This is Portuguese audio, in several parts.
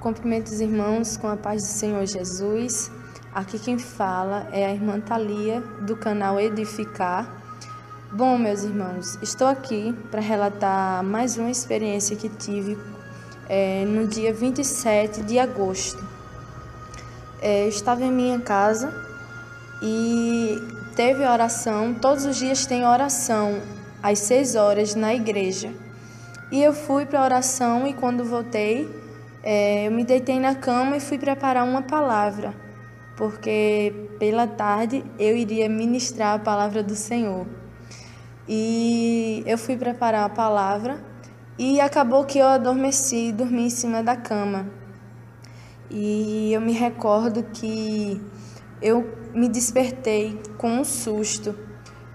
Cumprimento os irmãos com a paz do Senhor Jesus. Aqui quem fala é a irmã Thalia, do canal Edificar. Bom, meus irmãos, estou aqui para relatar mais uma experiência que tive no dia 27 de agosto. Estava em minha casa e teve oração. Todos os dias tem oração às 6 horas na igreja. E eu fui para a oração e quando voltei, eu me deitei na cama e fui preparar uma palavra, porque pela tarde eu iria ministrar a palavra do Senhor. E eu fui preparar a palavra e acabou que eu adormeci, dormi em cima da cama. E eu me recordo que eu me despertei com um susto,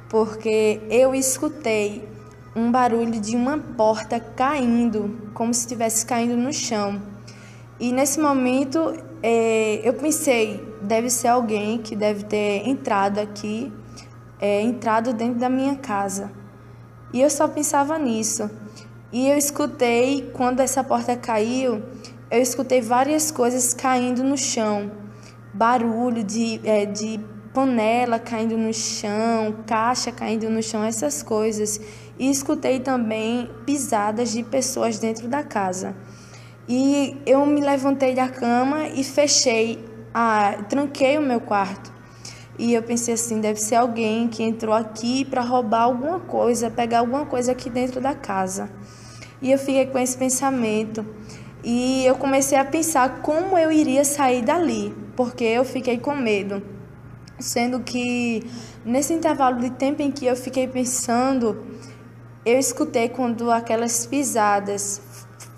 porque eu escutei um barulho de uma porta caindo, como se estivesse caindo no chão. E nesse momento eu pensei, deve ser alguém que deve ter entrado aqui, entrado dentro da minha casa. E eu só pensava nisso. E eu escutei, quando essa porta caiu, eu escutei várias coisas caindo no chão. Barulho de panela caindo no chão, caixa caindo no chão, essas coisas. E escutei também pisadas de pessoas dentro da casa. E eu me levantei da cama e tranquei o meu quarto. E eu pensei assim, deve ser alguém que entrou aqui para roubar alguma coisa, pegar alguma coisa aqui dentro da casa. E eu fiquei com esse pensamento. E eu comecei a pensar como eu iria sair dali, porque eu fiquei com medo. Sendo que nesse intervalo de tempo em que eu fiquei pensando, eu escutei quando aquelas pisadas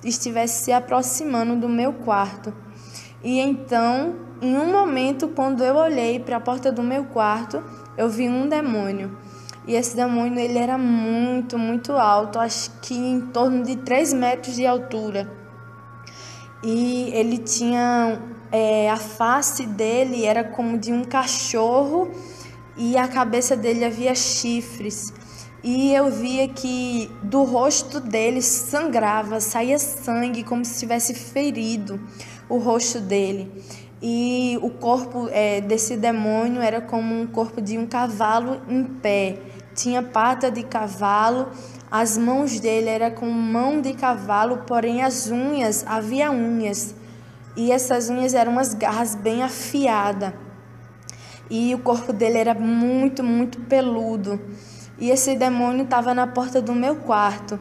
estivessem se aproximando do meu quarto. E então, em um momento, quando eu olhei para a porta do meu quarto, eu vi um demônio. E esse demônio, ele era muito, muito alto, acho que em torno de 3 metros de altura. E ele tinha, a face dele era como de um cachorro e a cabeça dele havia chifres. E eu via que do rosto dele sangrava, saía sangue como se tivesse ferido o rosto dele. E o corpo desse demônio era como um corpo de um cavalo em pé. Tinha pata de cavalo, as mãos dele eram com mão de cavalo, porém as unhas, havia unhas. E essas unhas eram umas garras bem afiadas. E o corpo dele era muito, muito peludo. E esse demônio estava na porta do meu quarto.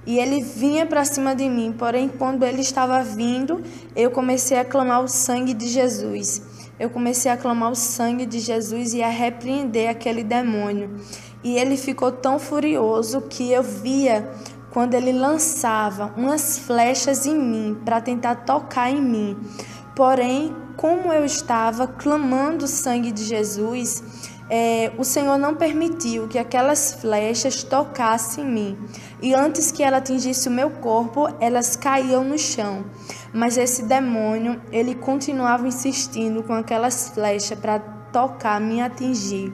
E ele vinha para cima de mim, porém quando ele estava vindo, eu comecei a clamar o sangue de Jesus. Eu comecei a clamar o sangue de Jesus e a repreender aquele demônio. E ele ficou tão furioso que eu via quando ele lançava umas flechas em mim para tentar tocar em mim. Porém, como eu estava clamando o sangue de Jesus, o Senhor não permitiu que aquelas flechas tocassem em mim. E antes que ela atingisse o meu corpo, elas caíam no chão. Mas esse demônio, ele continuava insistindo com aquelas flechas para tocar, me atingir.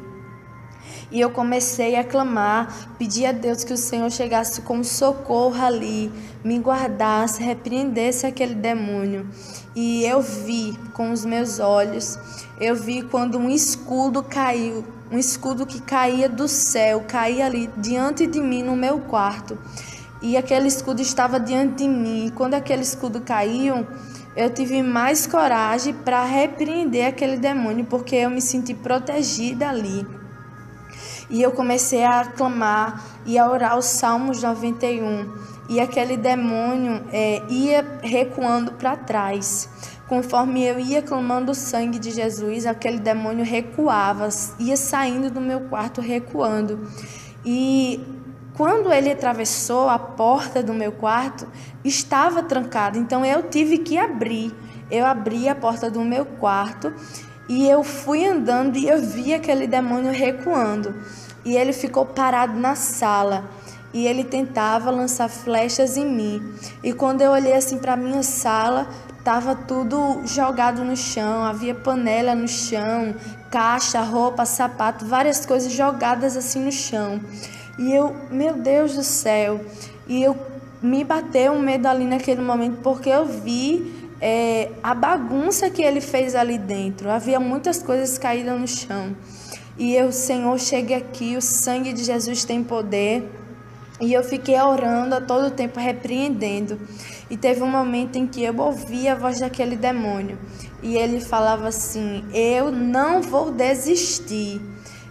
E eu comecei a clamar, pedir a Deus que o Senhor chegasse com socorro ali, me guardasse, repreendesse aquele demônio. E eu vi com os meus olhos, eu vi quando um escudo caiu, um escudo que caía do céu, caía ali diante de mim no meu quarto. E aquele escudo estava diante de mim. E quando aquele escudo caiu, eu tive mais coragem para repreender aquele demônio, porque eu me senti protegida ali. E eu comecei a clamar e a orar os Salmos 91. E aquele demônio ia recuando para trás. Conforme eu ia clamando o sangue de Jesus, aquele demônio recuava, ia saindo do meu quarto recuando. E quando ele atravessou a porta do meu quarto, estava trancada. Então eu tive que abrir. Eu abri a porta do meu quarto e eu fui andando e eu vi aquele demônio recuando. E ele ficou parado na sala. E ele tentava lançar flechas em mim. E quando eu olhei assim para a minha sala, estava tudo jogado no chão. Havia panela no chão, caixa, roupa, sapato, várias coisas jogadas assim no chão. E eu, meu Deus do céu, me bateu um medo ali naquele momento, porque eu vi a bagunça que ele fez ali dentro. Havia muitas coisas caídas no chão. E eu, Senhor, chegue aqui, o sangue de Jesus tem poder. E eu fiquei orando a todo tempo, repreendendo. E teve um momento em que eu ouvi a voz daquele demônio. E ele falava assim: eu não vou desistir.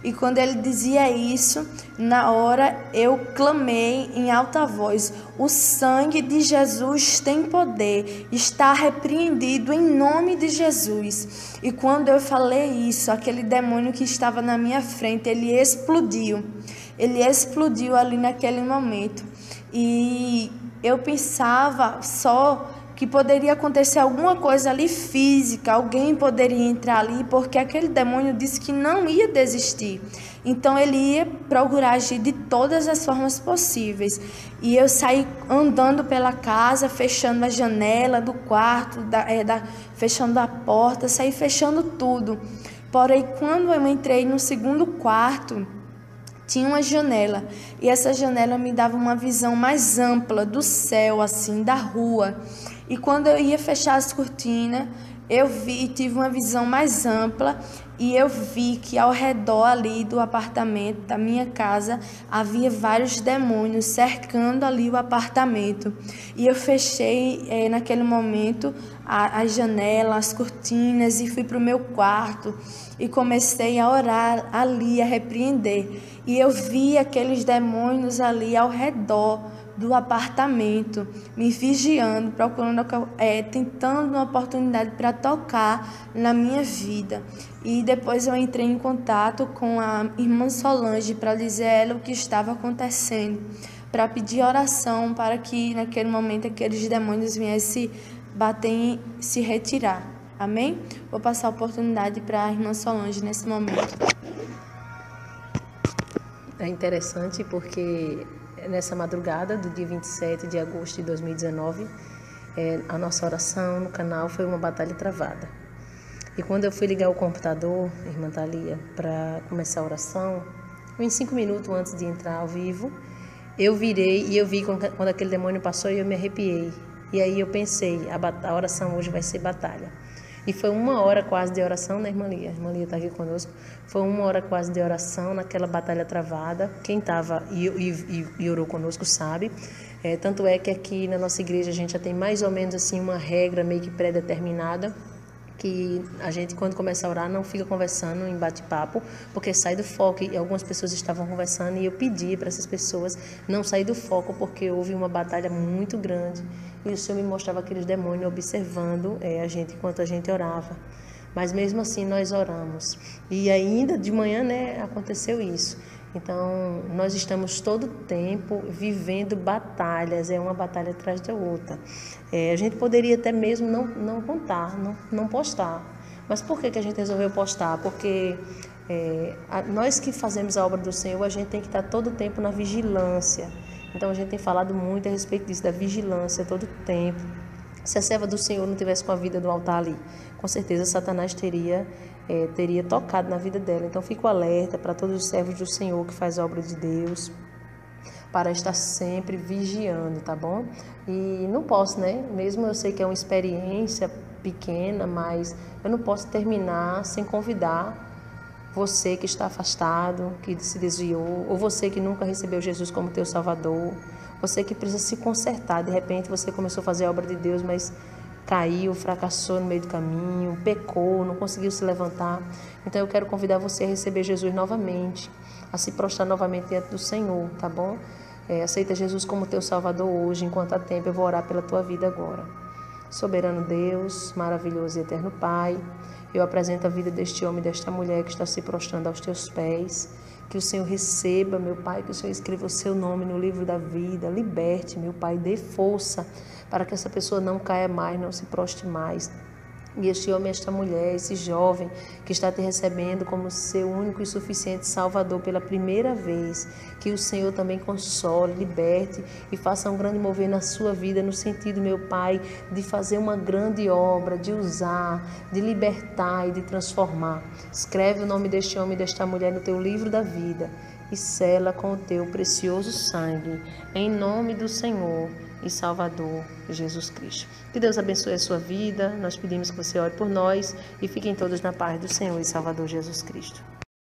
E quando ele dizia isso, na hora eu clamei em alta voz: o sangue de Jesus tem poder, está repreendido em nome de Jesus. E quando eu falei isso, aquele demônio que estava na minha frente, ele explodiu. Ele explodiu ali naquele momento. E eu pensava só que poderia acontecer alguma coisa ali física, alguém poderia entrar ali, porque aquele demônio disse que não ia desistir. Então ele ia procurar agir de todas as formas possíveis. E eu saí andando pela casa, fechando a janela do quarto, fechando a porta, saí fechando tudo. Porém, quando eu entrei no segundo quarto, tinha uma janela, e essa janela me dava uma visão mais ampla do céu, assim, da rua. E quando eu ia fechar as cortinas, eu tive uma visão mais ampla, e eu vi que ao redor ali do apartamento, da minha casa, havia vários demônios cercando ali o apartamento. E eu fechei naquele momento a janela, as cortinas, e fui para o meu quarto e comecei a orar ali, a repreender. E eu vi aqueles demônios ali ao redor do apartamento, me vigiando, procurando, tentando uma oportunidade para tocar na minha vida. E depois eu entrei em contato com a irmã Solange para dizer a ela o que estava acontecendo, para pedir oração para que naquele momento aqueles demônios viessem bater e se retirar. Amém? Vou passar a oportunidade para a irmã Solange nesse momento. É interessante porque nessa madrugada do dia 27 de agosto de 2019, a nossa oração no canal foi uma batalha travada. E quando eu fui ligar o computador, irmã Thalia, para começar a oração, em 5 minutos antes de entrar ao vivo, eu virei e eu vi quando aquele demônio passou e eu me arrepiei. E aí eu pensei, a oração hoje vai ser batalha. E foi 1 hora quase de oração, né, irmã Lia? A irmã Lia está aqui conosco. Foi 1 hora quase de oração naquela batalha travada. Quem estava e orou conosco sabe. Tanto é que aqui na nossa igreja a gente já tem mais ou menos assim uma regra meio que pré-determinada, que a gente, quando começa a orar, não fica conversando em bate-papo, porque sai do foco. E algumas pessoas estavam conversando e eu pedi para essas pessoas não sair do foco, porque houve uma batalha muito grande e o Senhor me mostrava aqueles demônios observando a gente enquanto a gente orava. Mas mesmo assim nós oramos. E ainda de manhã, né, aconteceu isso. Então, nós estamos todo o tempo vivendo batalhas, uma batalha atrás da outra. A gente poderia até mesmo não contar, não postar. Mas por que a gente resolveu postar? Porque nós que fazemos a obra do Senhor, a gente tem que estar todo o tempo na vigilância. Então, a gente tem falado muito a respeito disso, da vigilância todo o tempo. Se a serva do Senhor não tivesse com a vida do altar ali, com certeza Satanás teria tocado na vida dela. Então, fico alerta para todos os servos do Senhor que faz a obra de Deus, para estar sempre vigiando, tá bom? E não posso, né? Mesmo eu sei que é uma experiência pequena, mas eu não posso terminar sem convidar você que está afastado, que se desviou, ou você que nunca recebeu Jesus como teu Salvador, você que precisa se consertar. De repente você começou a fazer a obra de Deus, mas caiu, fracassou no meio do caminho, pecou, não conseguiu se levantar. Então eu quero convidar você a receber Jesus novamente, a se prostrar novamente diante do Senhor, tá bom? Aceita Jesus como teu Salvador hoje, enquanto há tempo. Eu vou orar pela tua vida agora. Soberano Deus, maravilhoso e eterno Pai, eu apresento a vida deste homem e desta mulher que está se prostrando aos teus pés. Que o Senhor receba, meu Pai, que o Senhor escreva o seu nome no livro da vida. Liberte, meu Pai, dê força para que essa pessoa não caia mais, não se prostre mais. E este homem, esta mulher, esse jovem que está te recebendo como seu único e suficiente Salvador pela primeira vez, que o Senhor também console, liberte e faça um grande mover na sua vida, no sentido, meu Pai, de fazer uma grande obra, de usar, de libertar e de transformar. Escreve o nome deste homem e desta mulher no teu livro da vida e sela com o teu precioso sangue. Em nome do Senhor e Salvador Jesus Cristo. Que Deus abençoe a sua vida. Nós pedimos que você ore por nós e fiquem todos na paz do Senhor e Salvador Jesus Cristo.